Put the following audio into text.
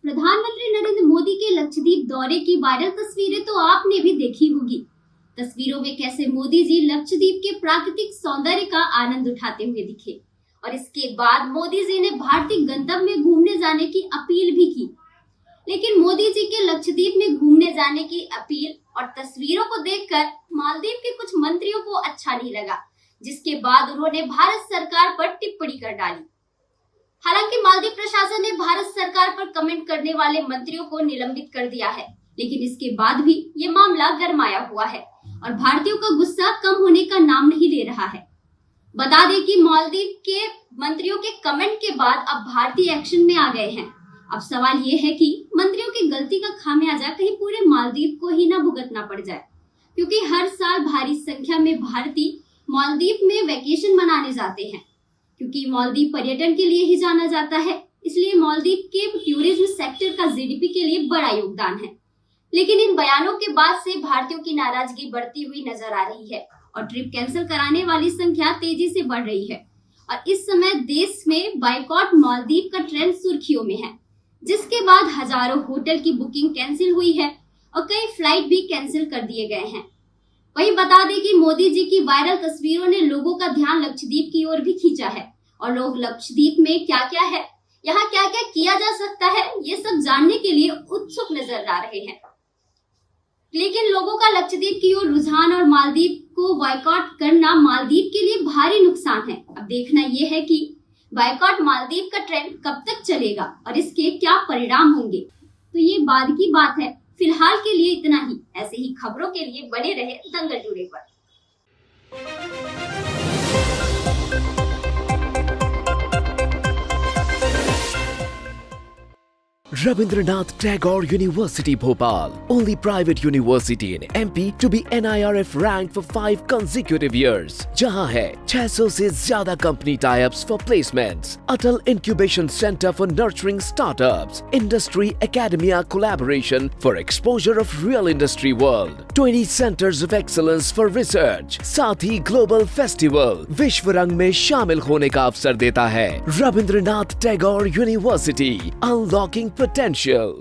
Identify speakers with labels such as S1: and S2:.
S1: प्रधानमंत्री नरेंद्र मोदी के लक्षद्वीप दौरे की वायरल तस्वीरें तो आपने भी देखी होगी। तस्वीरों में कैसे मोदी जी लक्षद्वीप के प्राकृतिक सौंदर्य का आनंद उठाते हुए दिखे और इसके बाद मोदी जी ने भारतीय गंतव्य में घूमने जाने की अपील भी की। लेकिन मोदी जी के लक्षद्वीप में घूमने जाने की अपील और तस्वीरों को देखकर मालदीव के कुछ मंत्रियों को अच्छा नहीं लगा, जिसके बाद उन्होंने भारत सरकार पर टिप्पणी कर डाली। हालांकि मालदीव प्रशासन ने भारत सरकार पर कमेंट करने वाले मंत्रियों को निलंबित कर दिया है, लेकिन इसके बाद भी ये मामला गरमाया हुआ है और भारतीयों का गुस्सा कम होने का नाम नहीं ले रहा है। बता दें कि मालदीव के मंत्रियों के कमेंट के बाद अब भारतीय एक्शन में आ गए हैं। अब सवाल ये है कि मंत्रियों की गलती का खामियाजा कहीं पूरे मालदीव को ही न भुगतना पड़ जाए, क्योंकि हर साल भारी संख्या में भारतीय मालदीव में वेकेशन मनाने जाते हैं, क्योंकि मालदीव पर्यटन के लिए ही जाना जाता है। इसलिए मालदीव के टूरिज्म सेक्टर का जीडीपी के लिए बड़ा योगदान है। लेकिन इन बयानों के बाद से भारतीयों की नाराजगी बढ़ती हुई नजर आ रही है और ट्रिप कैंसिल कराने वाली संख्या तेजी से बढ़ रही है। और इस समय देश में बायकॉट मालदीव का ट्रेंड सुर्खियों में है, जिसके बाद हजारों होटल की बुकिंग कैंसिल हुई है और कई फ्लाइट भी कैंसिल कर दिए गए हैं। वहीं बता दें कि मोदी जी की वायरल तस्वीरों ने लोगों का ध्यान लक्षद्वीप की ओर भी खींचा है और लोग लक्षद्वीप में क्या क्या है, यहाँ क्या क्या किया जा सकता है, ये सब जानने के लिए उत्सुक नजर आ रहे हैं। लेकिन लोगों का लक्षद्वीप की ओर रुझान और मालदीव को बॉयकॉट करना मालदीव के लिए भारी नुकसान है। अब देखना यह है कि बॉयकॉट मालदीव का ट्रेंड कब तक चलेगा और इसके क्या परिणाम होंगे। तो ये बाद की बात है। फिलहाल के लिए इतना ही। ऐसे ही खबरों के लिए बने रहे दंगल टुडे पर।
S2: Rabindranath Tagore University Bhopal, only private university in MP to be NIRF ranked for 5 consecutive years, जहां है 600 से ज्यादा company tie-ups for placements, Atal Incubation Center for nurturing startups, Industry Academia collaboration for exposure of real industry world, 20 centers of excellence for research, साथ ही Global Festival विश्व रंग में शामिल होने का अवसर देता है। Rabindranath Tagore University, unlocking potential.